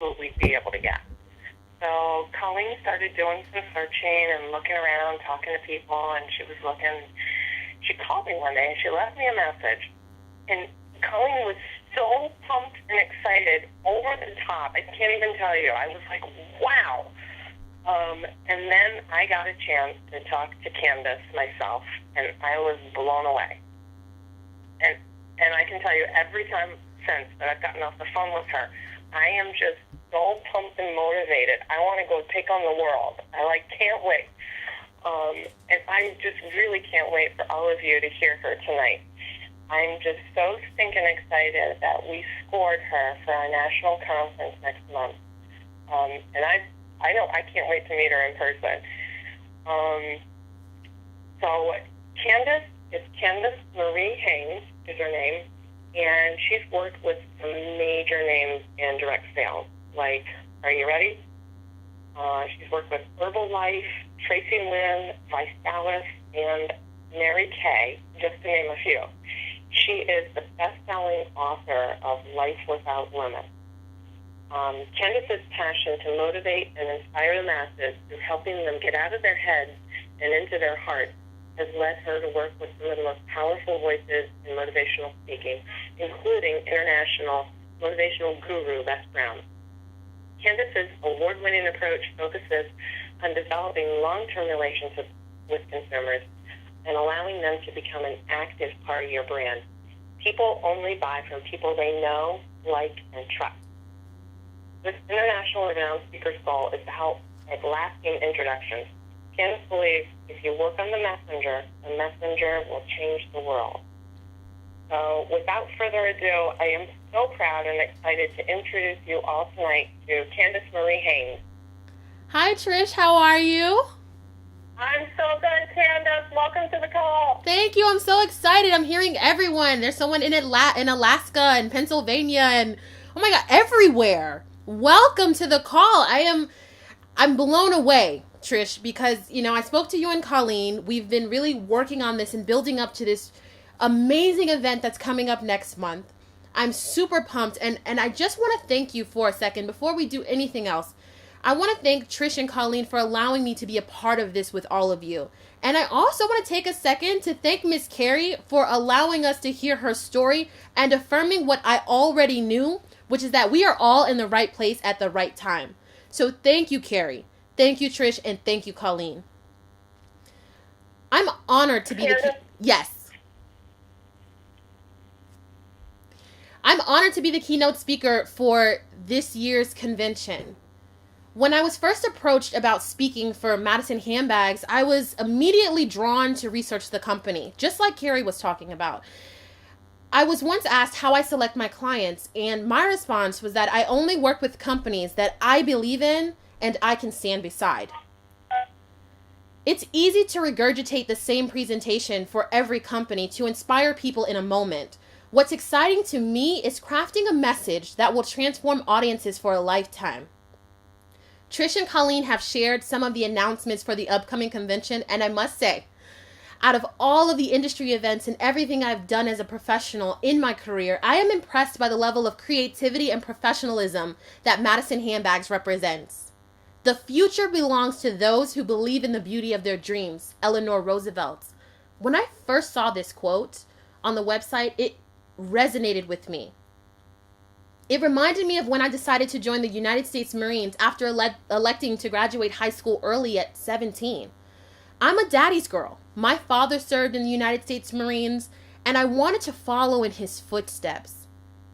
food we'd be able to get. So Colleen started doing some searching and looking around, talking to people, and she was looking. She called me one day and she left me a message. And Colleen was so pumped and excited, over the top. I can't even tell you. I was like, wow. And then I got a chance to talk to Candace myself, and I was blown away. And I can tell you, every time since that I've gotten off the phone with her, I am just so pumped and motivated. I want to go take on the world. I can't wait. And I just really can't wait for all of you to hear her tonight. I'm just so stinking excited that we scored her for our national conference next month. And I know I can't wait to meet her in person. So Candace, it's Candice Marie Haynes is her name, and she's worked with some major names in direct sales. Are you ready? She's worked with Herbalife, Tracy Lynn, Visalis, and Mary Kay, just to name a few. She is the best-selling author of Life Without Limits. Candace's passion to motivate and inspire the masses through helping them get out of their heads and into their hearts has led her to work with some of the most powerful voices in motivational speaking, including international motivational guru Les Brown. Candace's award-winning approach focuses on developing long-term relationships with consumers and allowing them to become an active part of your brand. People only buy from people they know, like, and trust. This international renowned speaker's goal is to help make lasting introductions. Candace believes if you work on the messenger will change the world. So without further ado, I am so proud and excited to introduce you all tonight to Candace Marie Haynes. Hi, Trish. How are you? I'm so good, Candace. Welcome to the call. Thank you. I'm so excited. I'm hearing everyone. There's someone in Alaska and Pennsylvania and, oh my God, everywhere. Welcome to the call. I'm blown away, Trish, because, I spoke to you and Colleen. We've been really working on this and building up to this amazing event that's coming up next month. I'm super pumped, and I just want to thank you for a second before we do anything else. I want to thank Trish and Colleen for allowing me to be a part of this with all of you. And I also want to take a second to thank Miss Carrie for allowing us to hear her story and affirming what I already knew, which is that we are all in the right place at the right time. So thank you, Carrie. Thank you, Trish, and thank you, Colleen. I'm honored to be Yes. I'm honored to be the keynote speaker for this year's convention. When I was first approached about speaking for Madison Handbags, I was immediately drawn to research the company, just like Carrie was talking about. I was once asked how I select my clients, and my response was that I only work with companies that I believe in and I can stand beside. It's easy to regurgitate the same presentation for every company to inspire people in a moment. What's exciting to me is crafting a message that will transform audiences for a lifetime. Trish and Colleen have shared some of the announcements for the upcoming convention, and I must say, out of all of the industry events and everything I've done as a professional in my career, I am impressed by the level of creativity and professionalism that Madison Handbags represents. The future belongs to those who believe in the beauty of their dreams, Eleanor Roosevelt. When I first saw this quote on the website, it resonated with me. It reminded me of when I decided to join the United States Marines after electing to graduate high school early at 17. I'm a daddy's girl. My father served in the United States Marines, and I wanted to follow in his footsteps.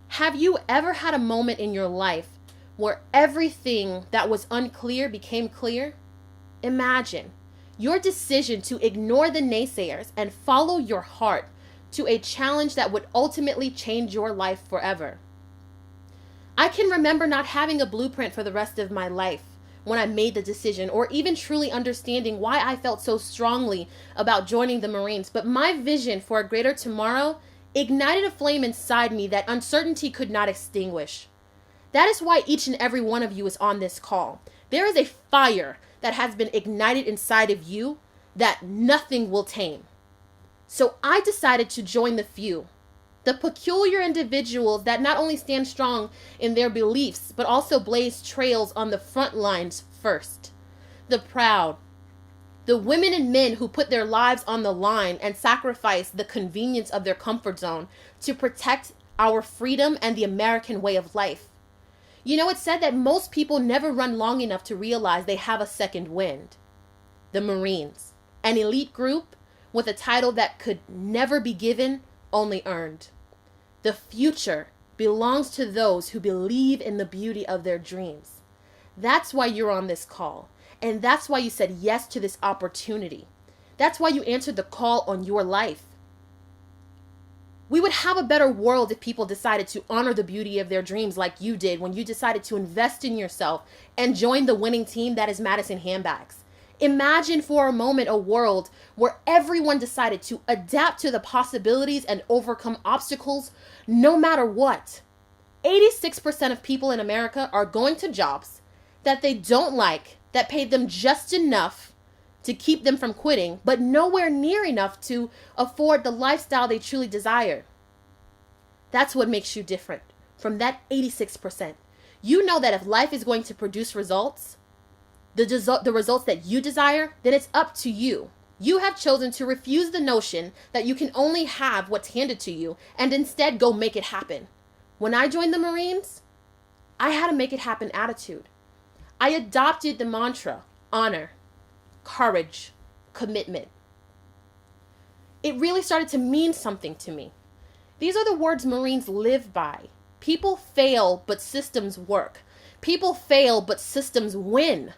Have you ever had a moment in your life where everything that was unclear became clear? Imagine your decision to ignore the naysayers and follow your heart to a challenge that would ultimately change your life forever. I can remember not having a blueprint for the rest of my life when I made the decision, or even truly understanding why I felt so strongly about joining the Marines, but my vision for a greater tomorrow ignited a flame inside me that uncertainty could not extinguish. That is why each and every one of you is on this call. There is a fire that has been ignited inside of you that nothing will tame. So I decided to join the few The peculiar individuals that not only stand strong in their beliefs, but also blaze trails on the front lines first. The proud. The women and men who put their lives on the line and sacrifice the convenience of their comfort zone to protect our freedom and the American way of life. You know, it's said that most people never run long enough to realize they have a second wind. The Marines, an elite group with a title that could never be given, only earned. The future belongs to those who believe in the beauty of their dreams. That's why you're on this call. And that's why you said yes to this opportunity. That's why you answered the call on your life. We would have a better world if people decided to honor the beauty of their dreams like you did when you decided to invest in yourself and join the winning team that is Madison Handbags. Imagine for a moment a world where everyone decided to adapt to the possibilities and overcome obstacles no matter what. 86% of people in America are going to jobs that they don't like, that paid them just enough to keep them from quitting, but nowhere near enough to afford the lifestyle they truly desire. That's what makes you different from that 86%. You know that if life is going to produce results, the results that you desire, then it's up to you. You have chosen to refuse the notion that you can only have what's handed to you and instead go make it happen. When I joined the Marines, I had a make it happen attitude. I adopted the mantra, honor, courage, commitment. It really started to mean something to me. These are the words Marines live by. People fail, but systems work. People fail, but systems win.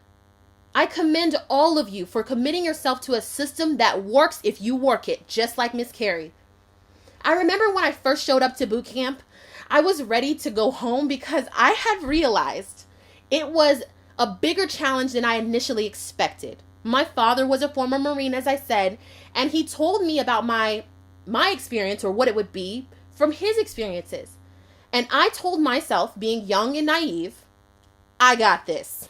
I commend all of you for committing yourself to a system that works if you work it, just like Miss Carrie. I remember when I first showed up to boot camp, I was ready to go home because I had realized it was a bigger challenge than I initially expected. My father was a former Marine, as I said, and he told me about my experience, or what it would be from his experiences. And I told myself, being young and naive, I got this.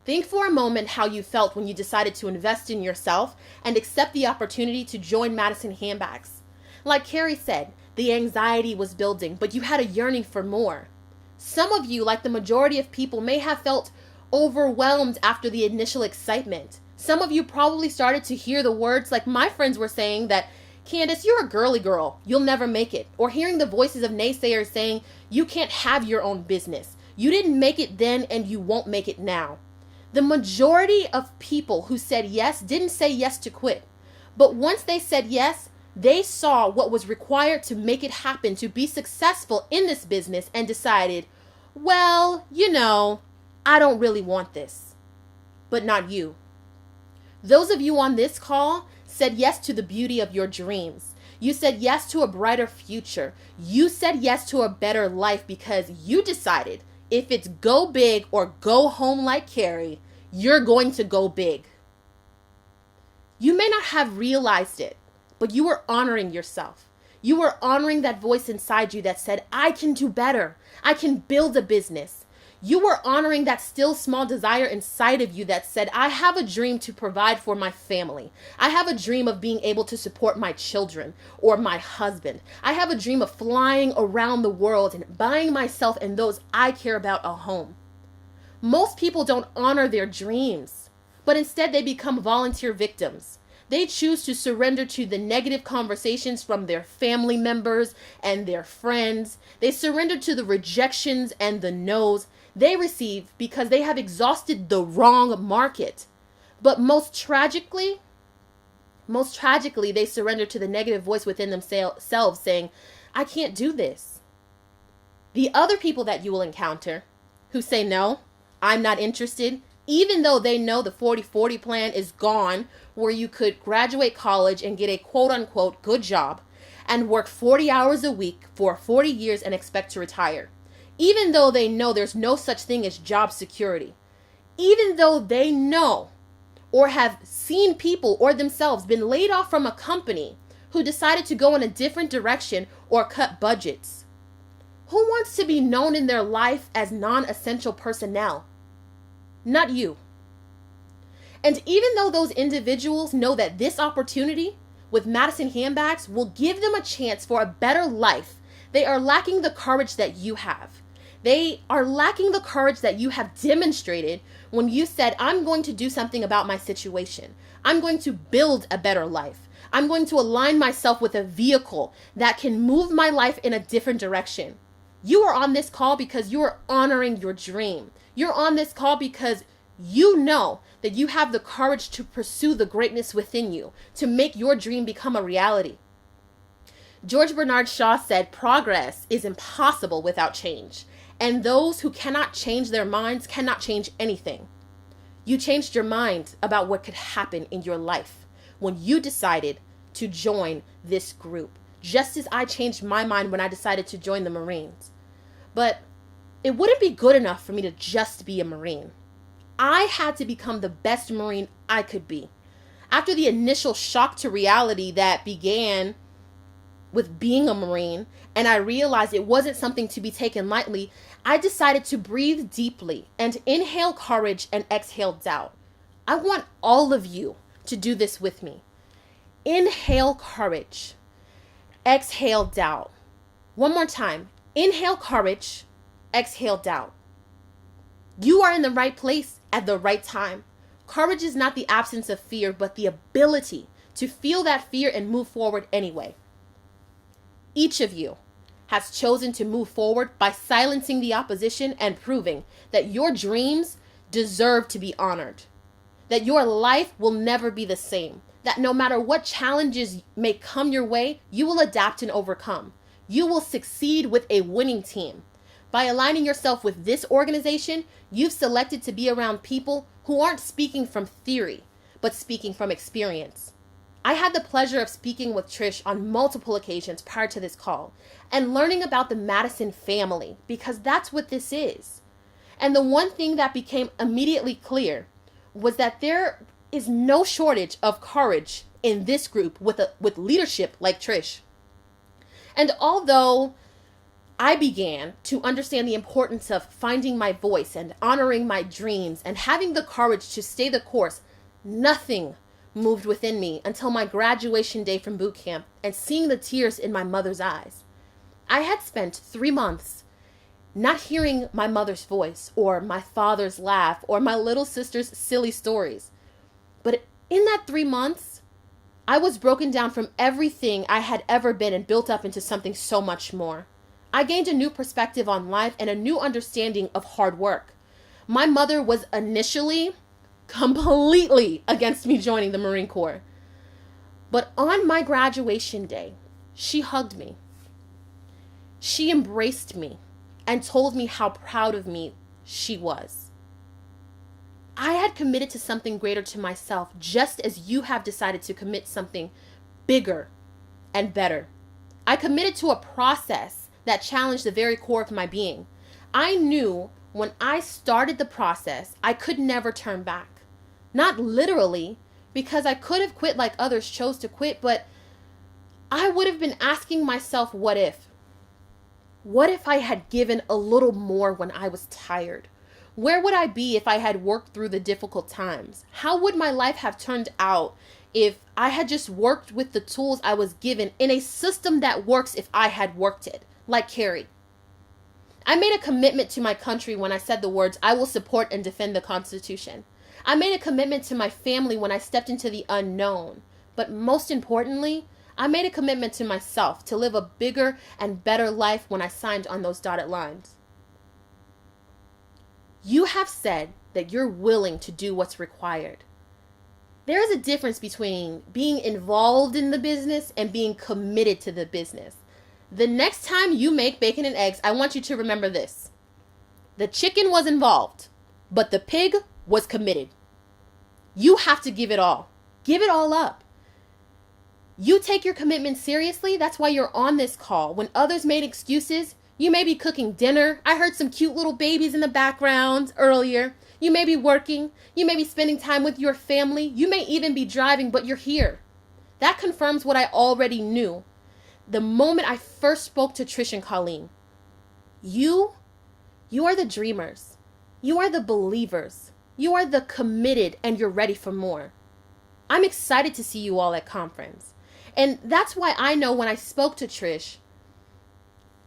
Think for a moment how you felt when you decided to invest in yourself and accept the opportunity to join Madison Handbags. Like Carrie said, the anxiety was building, but you had a yearning for more. Some of you, like the majority of people, may have felt overwhelmed after the initial excitement. Some of you probably started to hear the words like my friends were saying that, Candace, you're a girly girl, you'll never make it. Or hearing the voices of naysayers saying, you can't have your own business. You didn't make it then and you won't make it now. The majority of people who said yes didn't say yes to quit. But once they said yes, they saw what was required to make it happen, to be successful in this business, and decided, well, you know, I don't really want this. But not you. Those of you on this call said yes to the beauty of your dreams. You said yes to a brighter future. You said yes to a better life because you decided if it's go big or go home like Carrie, you're going to go big. You may not have realized it, but you were honoring yourself. You were honoring that voice inside you that said, I can do better. I can build a business. You were honoring that still small desire inside of you that said, I have a dream to provide for my family. I have a dream of being able to support my children or my husband. I have a dream of flying around the world and buying myself and those I care about a home. Most people don't honor their dreams, but instead they become volunteer victims. They choose to surrender to the negative conversations from their family members and their friends. They surrender to the rejections and the no's they receive because they have exhausted the wrong market. But most tragically, they surrender to the negative voice within themselves saying, I can't do this. The other people that you will encounter who say, no, I'm not interested, even though they know the 40-40 plan is gone, where you could graduate college and get a quote-unquote good job and work 40 hours a week for 40 years and expect to retire. Even though they know there's no such thing as job security. Even though they know or have seen people or themselves been laid off from a company who decided to go in a different direction or cut budgets. Who wants to be known in their life as non-essential personnel? Not you. And even though those individuals know that this opportunity with Madison Handbags will give them a chance for a better life. They are lacking the courage that you have. They are lacking the courage that you have demonstrated when you said, I'm going to do something about my situation. I'm going to build a better life. I'm going to align myself with a vehicle that can move my life in a different direction. You are on this call because you are honoring your dream. You're on this call because you know that you have the courage to pursue the greatness within you, to make your dream become a reality. George Bernard Shaw said, progress is impossible without change, and those who cannot change their minds cannot change anything. You changed your mind about what could happen in your life when you decided to join this group, just as I changed my mind when I decided to join the Marines. But it wouldn't be good enough for me to just be a Marine. I had to become the best Marine I could be. After the initial shock to reality that began with being a Marine, and I realized it wasn't something to be taken lightly, I decided to breathe deeply and inhale courage and exhale doubt. I want all of you to do this with me. Inhale courage, exhale doubt. One more time. Inhale courage, exhale doubt. You are in the right place at the right time. Courage is not the absence of fear, but the ability to feel that fear and move forward anyway. Each of you has chosen to move forward by silencing the opposition and proving that your dreams deserve to be honored, that your life will never be the same, that no matter what challenges may come your way, you will adapt and overcome. You will succeed with a winning team. By aligning yourself with this organization, you've selected to be around people who aren't speaking from theory, but speaking from experience. I had the pleasure of speaking with Trish on multiple occasions prior to this call and learning about the Madison family, because that's what this is. And the one thing that became immediately clear was that there is no shortage of courage in this group with leadership like Trish. And although I began to understand the importance of finding my voice and honoring my dreams and having the courage to stay the course, nothing moved within me until my graduation day from boot camp and seeing the tears in my mother's eyes. I had spent 3 months not hearing my mother's voice or my father's laugh or my little sister's silly stories. But in that 3 months, I was broken down from everything I had ever been and built up into something so much more. I gained a new perspective on life and a new understanding of hard work. My mother was initially completely against me joining the Marine Corps. But on my graduation day, she hugged me. She embraced me and told me how proud of me she was. I had committed to something greater to myself, just as you have decided to commit something bigger and better. I committed to a process that challenged the very core of my being. I knew when I started the process, I could never turn back. Not literally, because I could have quit like others chose to quit, but I would have been asking myself, what if? What if I had given a little more when I was tired? Where would I be if I had worked through the difficult times? How would my life have turned out if I had just worked with the tools I was given in a system that works if I had worked it, like Carrie? I made a commitment to my country when I said the words, I will support and defend the Constitution. I made a commitment to my family when I stepped into the unknown. But most importantly, I made a commitment to myself to live a bigger and better life when I signed on those dotted lines. You have said that you're willing to do what's required. There is a difference between being involved in the business and being committed to the business. The next time you make bacon and eggs, I want you to remember this. The chicken was involved, but the pig was committed. You have to give it all. Give it all up. You take your commitment seriously. That's why you're on this call. When others made excuses, you may be cooking dinner. I heard some cute little babies in the background earlier. You may be working. You may be spending time with your family. You may even be driving, but you're here. That confirms what I already knew the moment I first spoke to Trish and Colleen. You are the dreamers. You are the believers. You are the committed, and you're ready for more. I'm excited to see you all at conference. And that's why I know when I spoke to Trish,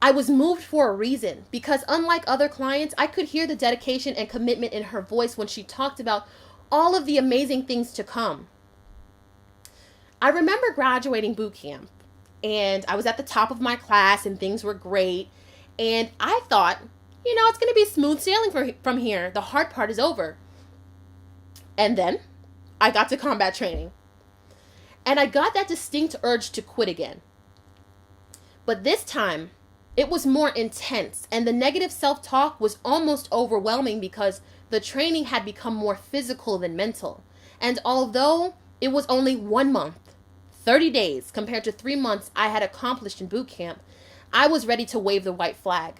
I was moved for a reason, because unlike other clients, I could hear the dedication and commitment in her voice when she talked about all of the amazing things to come. I remember graduating boot camp, and I was at the top of my class and things were great. And I thought, it's going to be smooth sailing from here. The hard part is over. And then I got to combat training. And I got that distinct urge to quit again. But this time, it was more intense, and the negative self-talk was almost overwhelming because the training had become more physical than mental. And although it was only 1 month, 30 days compared to 3 months I had accomplished in boot camp, I was ready to wave the white flag.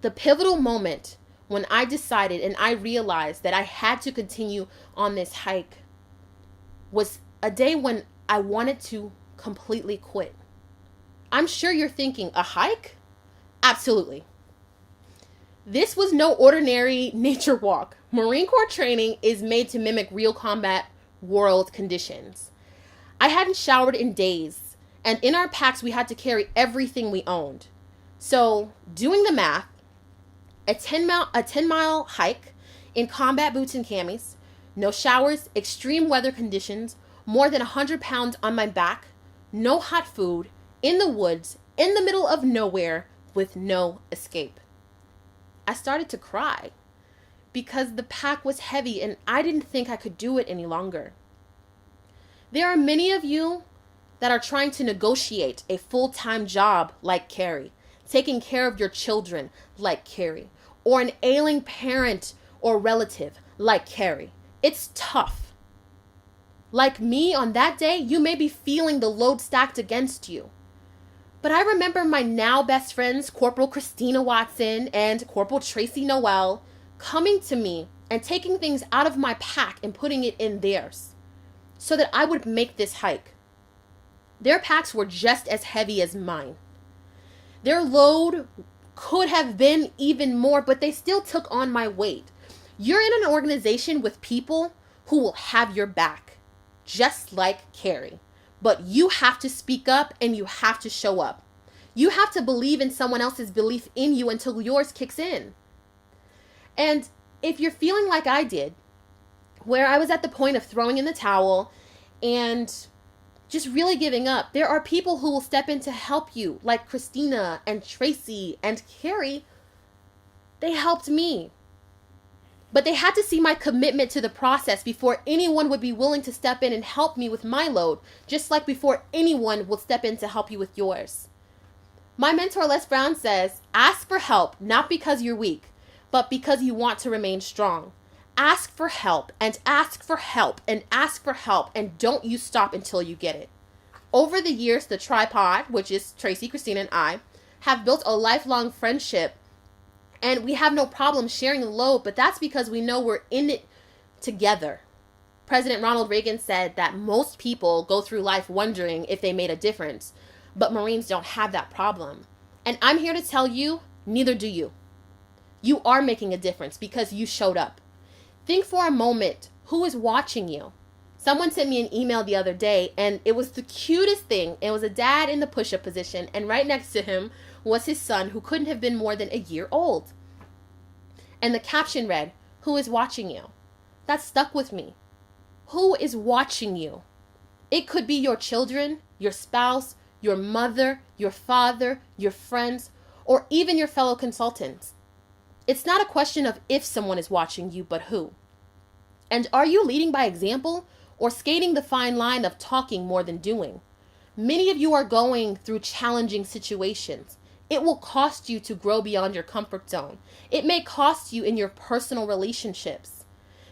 The pivotal moment when I decided and I realized that I had to continue on this hike was a day when I wanted to completely quit. I'm sure you're thinking, a hike? Absolutely. This was no ordinary nature walk. Marine Corps training is made to mimic real combat world conditions. I hadn't showered in days, and in our packs we had to carry everything we owned. So, doing the math, a 10-mile hike in combat boots and camis, no showers, extreme weather conditions, more than 100 pounds on my back, no hot food, in the woods, in the middle of nowhere, with no escape. I started to cry because the pack was heavy and I didn't think I could do it any longer. There are many of you that are trying to negotiate a full-time job like Carrie, taking care of your children like Carrie, or an ailing parent or relative like Carrie. It's tough. Like me on that day, you may be feeling the load stacked against you. But I remember my now best friends, Corporal Christina Watson and Corporal Tracy Noel, coming to me and taking things out of my pack and putting it in theirs so that I would make this hike. Their packs were just as heavy as mine. Their load could have been even more, but they still took on my weight. You're in an organization with people who will have your back, just like Carrie. But you have to speak up and you have to show up. You have to believe in someone else's belief in you until yours kicks in. And if you're feeling like I did, where I was at the point of throwing in the towel and just really giving up, there are people who will step in to help you, like Christina and Tracy and Carrie. They helped me. But they had to see my commitment to the process before anyone would be willing to step in and help me with my load, just like before anyone will step in to help you with yours. My mentor, Les Brown, says, ask for help, not because you're weak, but because you want to remain strong. Ask for help and ask for help and ask for help, and don't you stop until you get it. Over the years, the tripod, which is Tracy, Christina, and I, have built a lifelong friendship. And we have no problem sharing the load, but that's because we know we're in it together. President Ronald Reagan said that most people go through life wondering if they made a difference, but Marines don't have that problem. And I'm here to tell you, neither do you. You are making a difference because you showed up. Think for a moment, who is watching you? Someone sent me an email the other day, and it was the cutest thing. It was a dad in the push-up position, and right next to him was his son, who couldn't have been more than a year old. And the caption read, who is watching you? That stuck with me. Who is watching you? It could be your children, your spouse, your mother, your father, your friends, or even your fellow consultants. It's not a question of if someone is watching you, but who. And are you leading by example or skating the fine line of talking more than doing? Many of you are going through challenging situations. It will cost you to grow beyond your comfort zone. It may cost you in your personal relationships.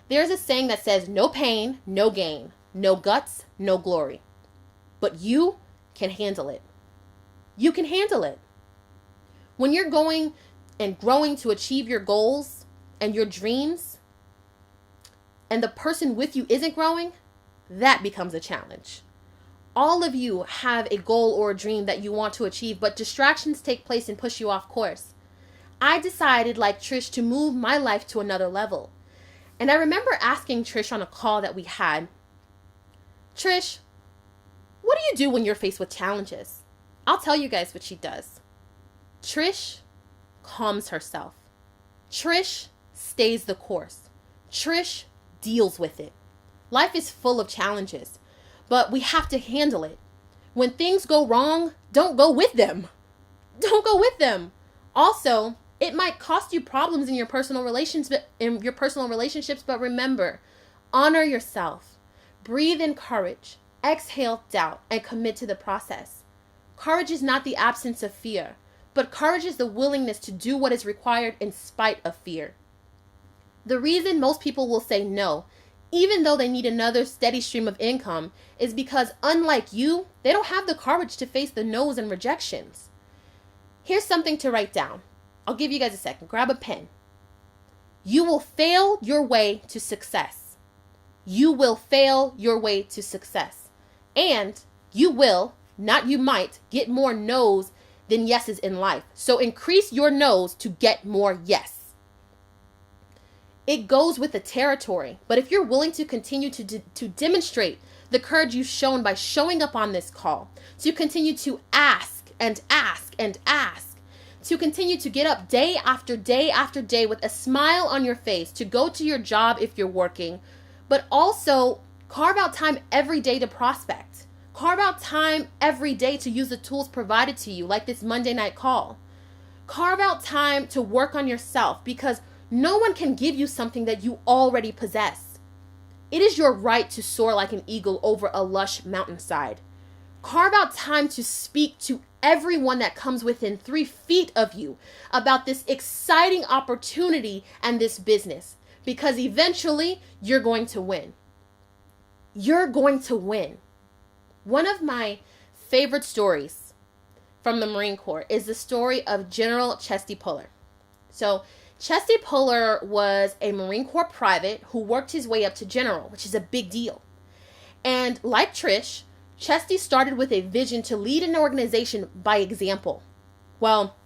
There's a saying that says, no pain, no gain, no guts, no glory. But you can handle it. You can handle it. When you're going and growing to achieve your goals and your dreams, and the person with you isn't growing, that becomes a challenge. All of you have a goal or a dream that you want to achieve, but distractions take place and push you off course. I decided, like Trish, to move my life to another level. And I remember asking Trish on a call that we had, Trish, What do you do when you're faced with challenges? I'll tell you guys what she does. Trish calms herself. Trish stays the course. Trish deals with it. Life is full of challenges, but we have to handle it. When things go wrong, don't go with them. Don't go with them. Also, it might cost you problems in your personal relationships, but remember, honor yourself. Breathe in courage. Exhale doubt and commit to the process. Courage is not the absence of fear, but courage is the willingness to do what is required in spite of fear. The reason most people will say no, even though they need another steady stream of income, is because unlike you, they don't have the courage to face the no's and rejections. Here's something to write down. I'll give you guys a second. Grab a pen. You will fail your way to success. You will fail your way to success. And you will, not you might, get more no's than yeses in life. So increase your no's to get more yes. It goes with the territory. But if you're willing to continue to demonstrate the courage you've shown by showing up on this call, to continue to ask and ask and ask, to continue to get up day after day after day with a smile on your face, to go to your job if you're working, but also carve out time every day to prospect. Carve out time every day to use the tools provided to you, like this Monday night call. Carve out time to work on yourself, because no one can give you something that you already possess. It is your right to soar like an eagle over a lush mountainside. Carve out time to speak to everyone that comes within 3 feet of you about this exciting opportunity and this business, because eventually you're going to win. You're going to win. One of my favorite stories from the Marine Corps is the story of General Chesty Puller. So Chesty Puller was a Marine Corps private who worked his way up to general, which is a big deal. And like Trish, Chesty started with a vision to lead an organization by example. Well,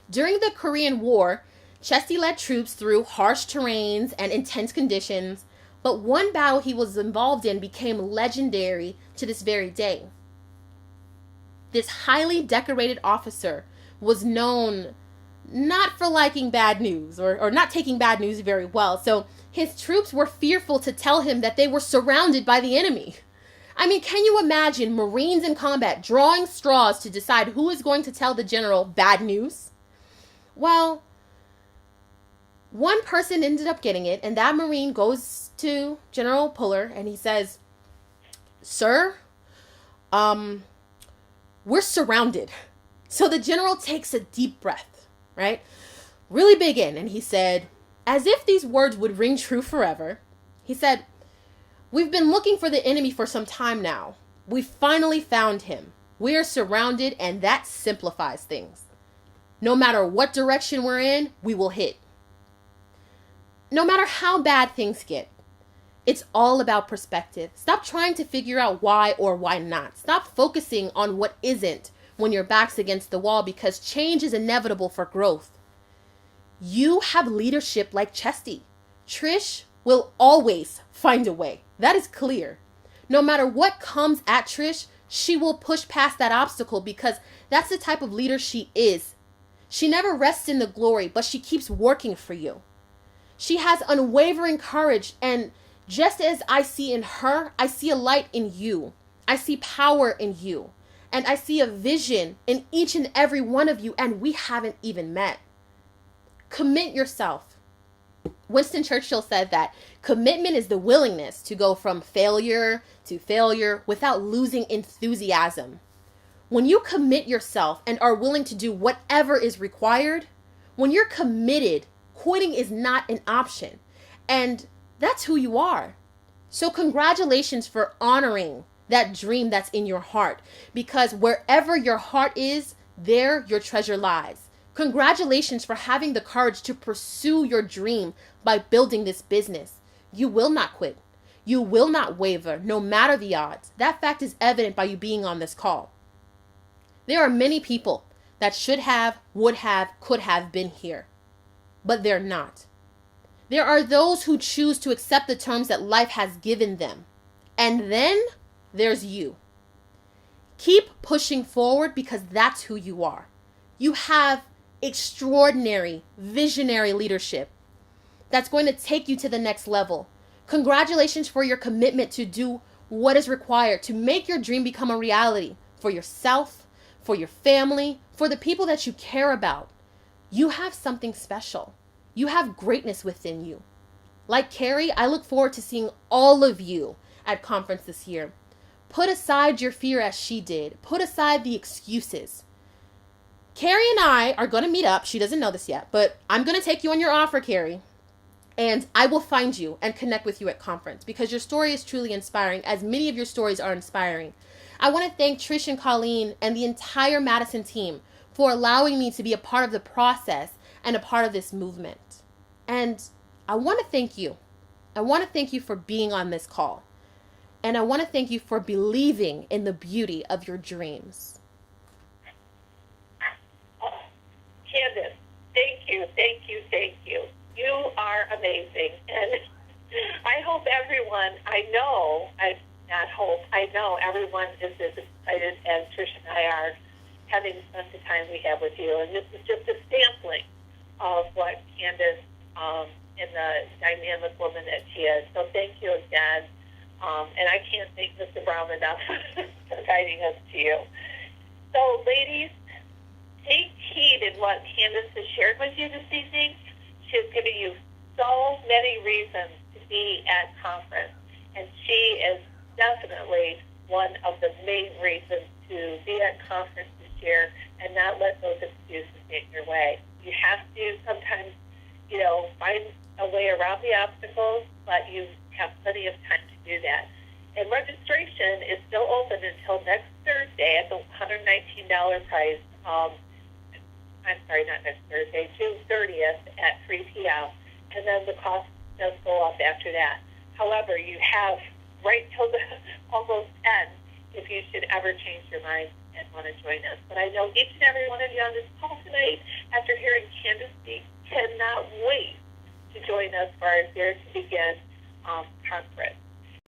during the Korean War, Chesty led troops through harsh terrains and intense conditions, but one battle he was involved in became legendary to this very day. This highly decorated officer was known not for liking bad news or not taking bad news very well, so his troops were fearful to tell him that they were surrounded by the enemy. I mean, can you imagine Marines in combat drawing straws to decide who is going to tell the general bad news? Well, one person ended up getting it, and that Marine goes to General Puller and he says, "Sir, we're surrounded." So the general takes a deep breath, right? Really big in, and he said, as if these words would ring true forever, he said, "We've been looking for the enemy for some time now. We finally found him. We are surrounded, and that simplifies things. No matter what direction we're in, we will hit. No matter how bad things get, it's all about perspective. Stop trying to figure out why or why not. Stop focusing on what isn't when your back's against the wall, because change is inevitable for growth. You have leadership like Chesty. Trish will always find a way. That is clear. No matter what comes at Trish, she will push past that obstacle, because that's the type of leader she is. She never rests in the glory, but she keeps working for you. She has unwavering courage, and just as I see in her, I see a light in you. I see power in you. And I see a vision in each and every one of you, and we haven't even met. Commit yourself. Winston Churchill said that commitment is the willingness to go from failure to failure without losing enthusiasm. When you commit yourself and are willing to do whatever is required, when you're committed, quitting is not an option. And that's who you are. So congratulations for honoring that dream that's in your heart, because wherever your heart is, there your treasure lies. Congratulations for having the courage to pursue your dream by building this business. You will not quit. You will not waver, no matter the odds. That fact is evident by you being on this call. There are many people that should have, would have, could have been here, but they're not. There are those who choose to accept the terms that life has given them. And then there's you. Keep pushing forward because that's who you are. You have extraordinary, visionary leadership that's going to take you to the next level. Congratulations for your commitment to do what is required to make your dream become a reality for yourself, for your family, for the people that you care about. You have something special. You have greatness within you. Like Carrie, I look forward to seeing all of you at conference this year. Put aside your fear as she did. Put aside the excuses. Carrie and I are going to meet up. She doesn't know this yet, but I'm going to take you on your offer, Carrie. And I will find you and connect with you at conference because your story is truly inspiring, as many of your stories are inspiring. I want to thank Trish and Colleen and the entire Madison team for allowing me to be a part of the process and a part of this movement. And I want to thank you. I want to thank you for being on this call. And I want to thank you for believing in the beauty of your dreams. Oh, Candace, thank you, thank you, thank you. You are amazing. And I hope everyone, I know everyone is as excited as Trish and I are having spent the time we have with you. And this is just a sampling of what Candace and the dynamic woman that she is. So thank you again. And I can't thank Mr. Brown enough for guiding us to you. So, ladies, take heed in what Candace has shared with you this evening. She has given you so many reasons to be at conference, and she is definitely one of the main reasons to be at conference this year and not let those excuses get in your way. You have to sometimes, find a way around the obstacles, but you have plenty of time to do that. And registration is still open until next Thursday at the $119 price. Not next Thursday, June 30th at 3 p.m. And then the cost does go up after that. However, you have right till the almost end if you should ever change your mind and want to join us. But I know each and every one of you on this call tonight, after hearing Candace speak, cannot wait to join us for our Dare to Begin conference.